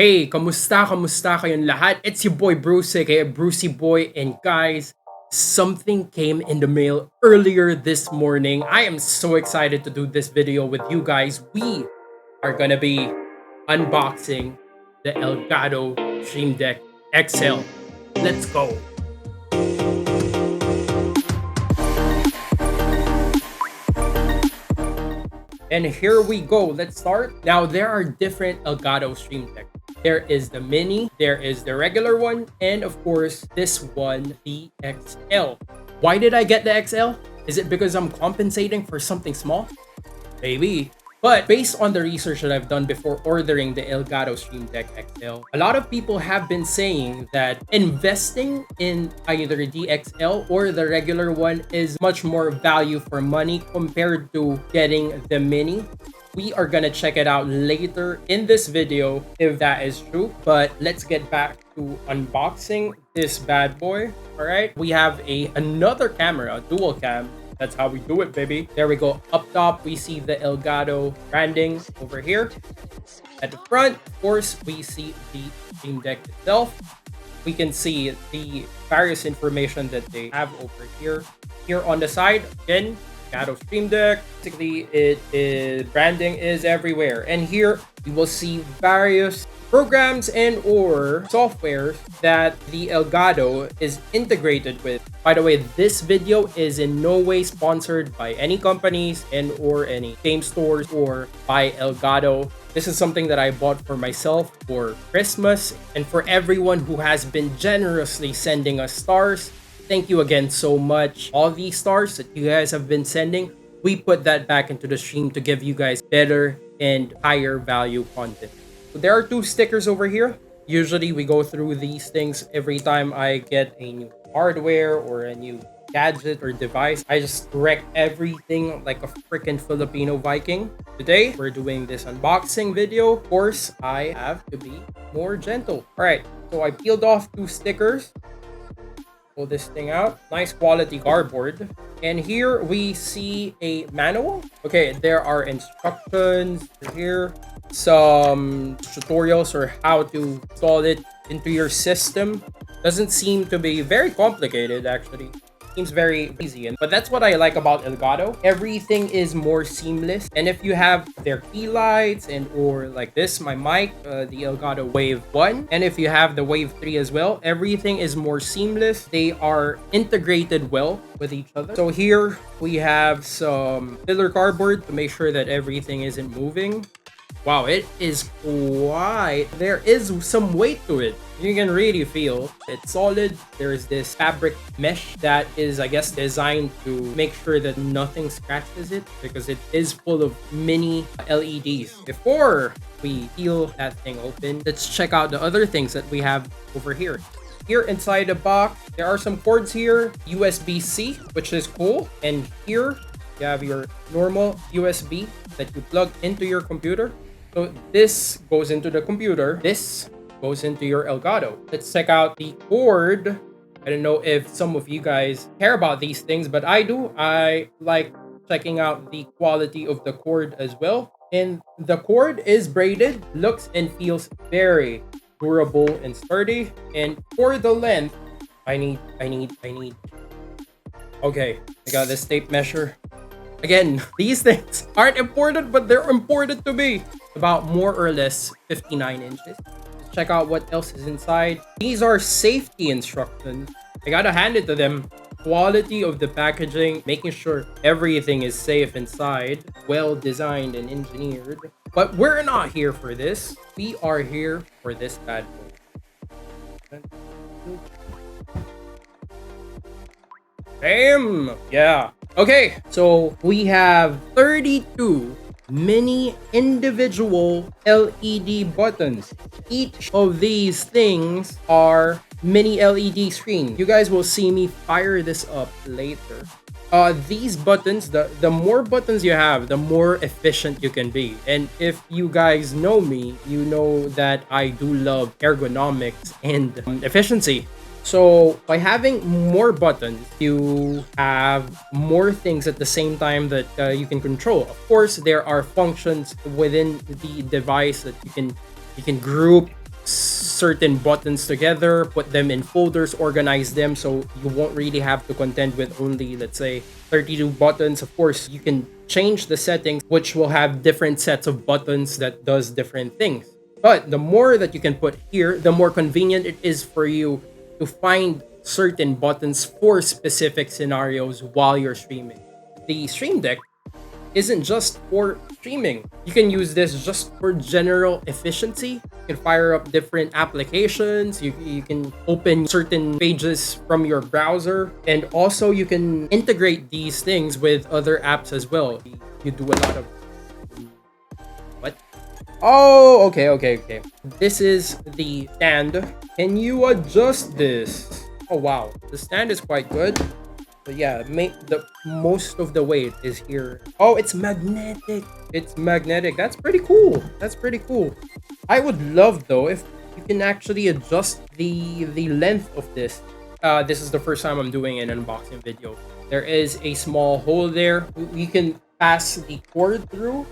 Hey, kamusta? Kamusta kayong lahat? It's your boy Bruce, aka Bruceeboi, and guys, something came in the mail earlier this morning. I am so excited to do this video with you guys. We are gonna be unboxing the Elgato Streamdeck XL. Let's go. And here we go. Let's start. Now, there are different Elgato Stream Deck. There is the mini, there is the regular one, and of course, this one, the XL. Why did I get the XL? Is it because I'm compensating for something small? Maybe. But based on the research that I've done before ordering the Elgato Streamdeck XL, a lot of people have been saying that investing in either the XL or the regular one is much more value for money compared to getting the mini. We are gonna check it out later in this video if that is true. But let's get back to unboxing this bad boy. All right, we have another camera, dual cam. That's how we do it, baby. There we go. Up top, we see the Elgato branding over here. At the front, of course, we see the Stream Deck itself. We can see the various information that they have over here. Here on the side, again, Elgato Stream Deck. Basically, branding is everywhere. And here, you will see various programs and or software that the Elgato is integrated with. By the way, this video is in no way sponsored by any companies and or any game stores or by Elgato. This is something that I bought for myself for Christmas, and for everyone who has been generously sending us stars. Thank you again so much. All these stars that you guys have been sending, we put that back into the stream to give you guys better and higher value content. So there are two stickers over here. Usually we go through these things every time I get a new hardware or a new gadget or device. I just wreck everything like a freaking Filipino Viking. Today, we're doing this unboxing video. Of course, I have to be more gentle. All right, so I peeled off two stickers. Pull this thing out. Nice quality cardboard. And here we see a manual. Okay, there are instructions here. Some tutorials or how to install it into your system. Doesn't seem to be very complicated, actually. Seems very easy, but that's what I like about Elgato. Everything is more seamless, and if you have their key lights and or like this, my mic, the Elgato Wave 1, and if you have the Wave 3 as well, everything is more seamless. They are integrated well with each other. So here we have some filler cardboard to make sure that everything isn't moving. Wow, it is wide. There is some weight to it. You can really feel it's solid. There is this fabric mesh that is, I guess, designed to make sure that nothing scratches it because it is full of mini LEDs. Before we peel that thing open, let's check out the other things that we have over here. Here inside the box, there are some cords here, USB-C, which is cool. And here you have your normal USB that you plug into your computer. So this goes into the computer. This goes into your Elgato. Let's check out the cord. I don't know if some of you guys care about these things, but I do. I like checking out the quality of the cord as well. And the cord is braided, looks and feels very durable and sturdy. And for the length, I need. Okay, I got this tape measure. Again, these things aren't important, but they're important to me. About more or less 59 inches. Let's check out what else is inside. These are safety instructions. I gotta hand it to them. Quality of the packaging, making sure everything is safe inside, well designed and engineered. But we're not here for this. We are here for this bad boy. Damn! Yeah. Okay, so we have 32 mini individual LED buttons. Each of these things are mini LED screens. You guys will see me fire this up later. These buttons, the more buttons you have, the more efficient you can be. And if you guys know me, you know that I do love ergonomics and efficiency. So by having more buttons, you have more things at the same time that you can control. Of course, there are functions within the device that you can group certain buttons together, put them in folders, organize them, so you won't really have to contend with only, let's say, 32 buttons. Of course, you can change the settings, which will have different sets of buttons that does different things. But the more that you can put here, the more convenient it is for you to find certain buttons for specific scenarios while you're streaming. The Stream Deck isn't just for streaming. You can use this just for general efficiency. You can fire up different applications. You can open certain pages from your browser. And also you can integrate these things with other apps as well. You do a lot of... What? Oh, okay. This is the stand. Can you adjust this? Oh, wow. The stand is quite good. But yeah, most of the weight is here. Oh, it's magnetic. It's magnetic. That's pretty cool. I would love, though, if you can actually adjust the length of this. This is the first time I'm doing an unboxing video. There is a small hole there. We can pass the cord through.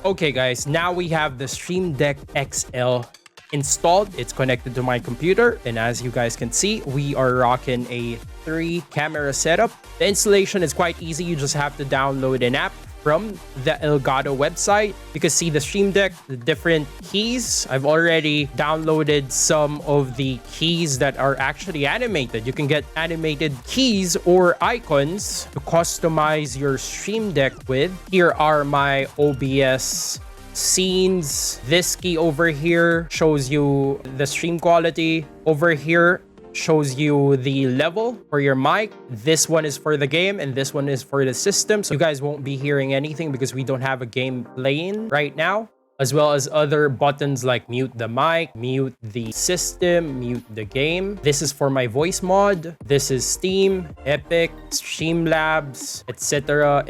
Okay, guys. Now we have the Streamdeck XL installed. It's connected to my computer, and as you guys can see, we are rocking a 3-camera setup. The installation is quite easy. You just have to download an app from the Elgato website. You can see the Stream Deck, the different keys. I've already downloaded some of the keys that are actually animated. You can get animated keys or icons to customize your Stream Deck with. Here are my OBS scenes. This key over here shows you the stream quality. Over here shows you the level for your mic. This one is for the game and this one is for the system, so you guys won't be hearing anything because we don't have a game playing right now, as well as other buttons like mute the mic, mute the system, mute the game. This is for my voice mod. This is Steam, Epic, Streamlabs, etc.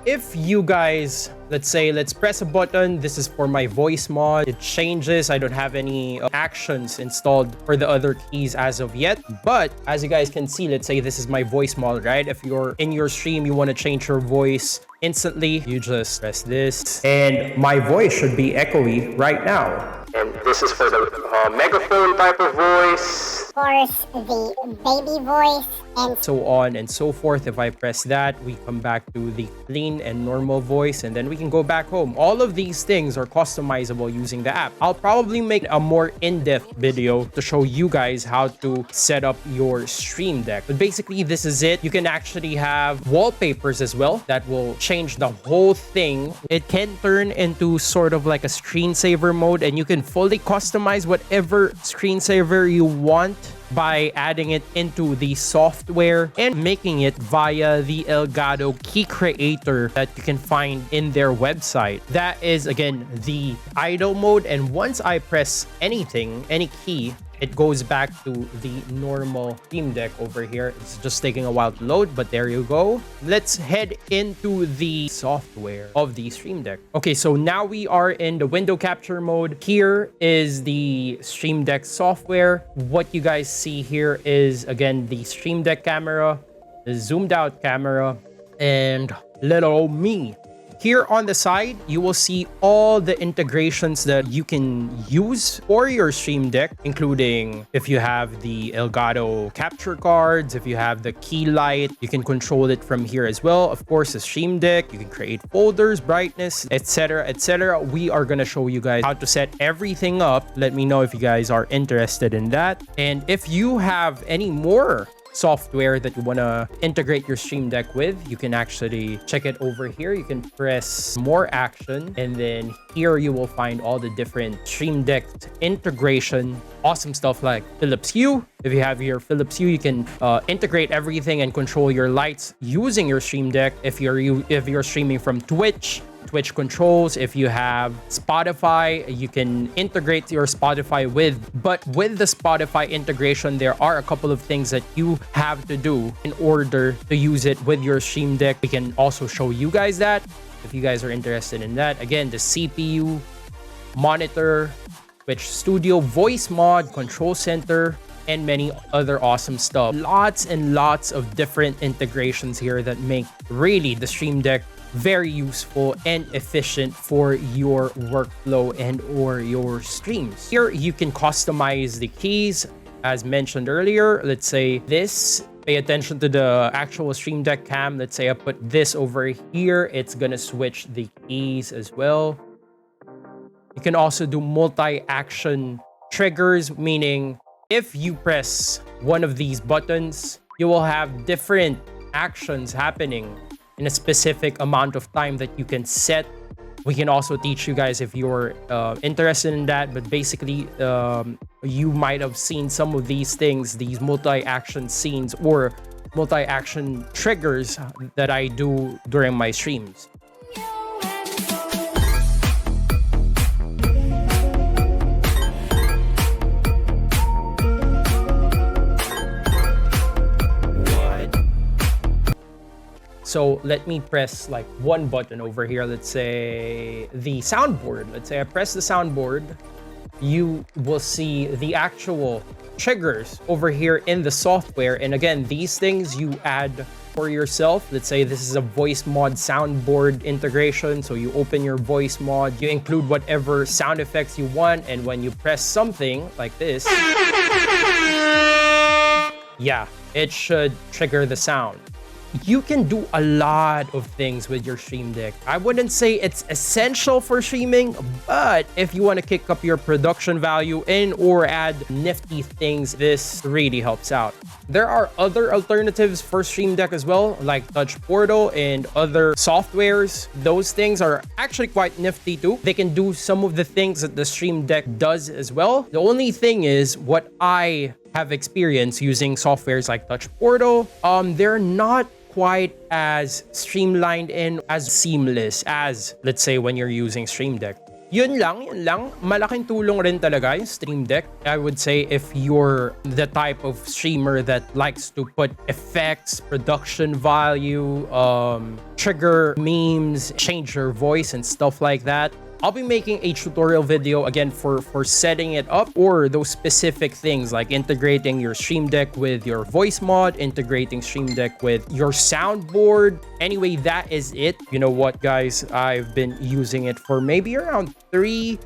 If you guys, let's press a button. This is for my voice mod. It changes. I don't have any actions installed for the other keys as of yet. But as you guys can see, let's say this is my voice mod, right? If you're in your stream, you want to change your voice instantly, you just press this. And my voice should be echoey right now. And this is for the megaphone type of voice. Of course, the baby voice, and so on and so forth. If I press that, we come back to the clean and normal voice, and then we can go back home. All of these things are customizable using the app. I'll probably make a more in-depth video to show you guys how to set up your Stream Deck. But basically, this is it. You can actually have wallpapers as well that will change the whole thing. It can turn into sort of like a screensaver mode, and you can fully customize whatever screensaver you want by adding it into the software and making it via the Elgato key creator that you can find in their website. That is, again, the idle mode, and once I press anything, any key, it goes back to the normal Stream Deck over here. It's just taking a while to load, but there you go. Let's head into the software of the Stream Deck. Okay, so now we are in the window capture mode. Here is the Stream Deck software. What you guys see here is, again, the Stream Deck camera, the zoomed out camera, and little me. Here on the side, you will see all the integrations that you can use for your Stream Deck, including if you have the Elgato capture cards, if you have the key light, you can control it from here as well. Of course, the Stream Deck, you can create folders, brightness, etc. We are going to show you guys how to set everything up. Let me know if you guys are interested in that. And if you have any more software that you want to integrate your Stream Deck with, you can actually check it over here. You can press more action, and then here you will find all the different Stream Deck integration. Awesome stuff like Philips Hue. If you have your Philips Hue, you can integrate everything and control your lights using your Stream Deck. If you're streaming from Twitch controls. If you have Spotify, you can integrate your Spotify with. But with the Spotify integration, there are a couple of things that you have to do in order to use it with your Stream Deck. We can also show you guys that if you guys are interested in that. Again, the CPU, monitor, Twitch Studio, voice mod, control center, and many other awesome stuff. Lots and lots of different integrations here that make really the Stream Deck very useful and efficient for your workflow and or your streams. Here you can customize the keys as mentioned earlier. Let's say this, pay attention to the actual Stream Deck cam. Let's say I put this over here, it's gonna switch the keys as well. You can also do multi-action triggers, meaning if you press one of these buttons, you will have different actions happening in a specific amount of time that you can set. We can also teach you guys if you're interested in that, but basically you might have seen some of these things, these multi-action scenes or multi-action triggers that I do during my streams. So let me press like one button over here. Let's say the soundboard. Let's say I press the soundboard. You will see the actual triggers over here in the software. And again, these things you add for yourself. Let's say this is a voice mod soundboard integration. So you open your voice mod, you include whatever sound effects you want. And when you press something like this, yeah, it should trigger the sound. You can do a lot of things with your Stream Deck. I wouldn't say it's essential for streaming, but if you want to kick up your production value and or add nifty things, this really helps out. There are other alternatives for Stream Deck as well, like Touch Portal and other softwares. Those things are actually quite nifty too. They can do some of the things that the Stream Deck does as well. The only thing is what I have experience using softwares like Touch Portal, they're not quite as streamlined and as seamless as, let's say, when you're using Stream Deck. Yun lang. Malaking tulong rin talaga yung Stream Deck. I would say if you're the type of streamer that likes to put effects, production value, trigger memes, change your voice and stuff like that. I'll be making a tutorial video again for setting it up or those specific things like integrating your Stream Deck with your voice mod, integrating Stream Deck with your soundboard. Anyway, that is it. You know what, guys? I've been using it for maybe around 3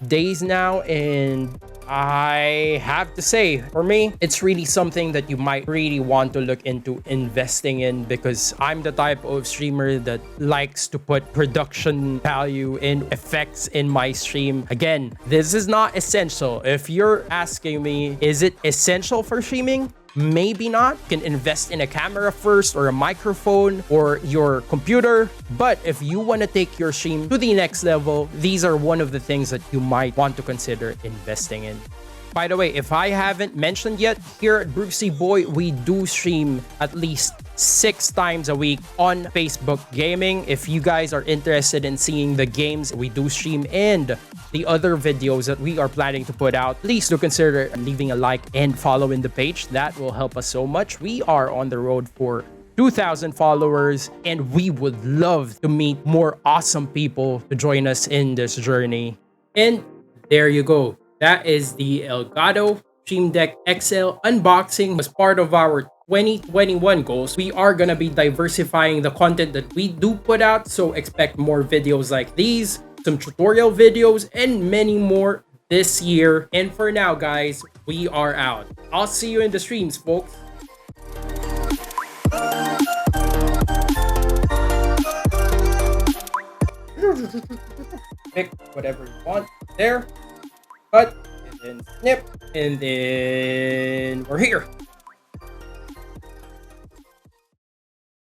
days now, and I have to say, for me, it's really something that you might really want to look into investing in, because I'm the type of streamer that likes to put production value and effects in my stream. Again, this is not essential. If you're asking me, is it essential for streaming? Maybe not. You can invest in a camera first or a microphone or your computer. But if you want to take your stream to the next level, these are one of the things that you might want to consider investing in. By the way, if I haven't mentioned yet, here at Bruceeboi, we do stream at least 6 times a week on Facebook Gaming. If you guys are interested in seeing the games we do stream and the other videos that we are planning to put out, please do consider leaving a like and following the page. That will help us so much. We are on the road for 2,000 followers, and we would love to meet more awesome people to join us in this journey. And there you go. That is the Elgato Stream Deck XL unboxing. As part of our 2021 goals, we are gonna be diversifying the content that we do put out, so expect more videos like these, some tutorial videos, and many more this year. And for now, guys, we are out. I'll see you in the streams, folks. Pick whatever you want there. Cut, and then snip, and then we're here.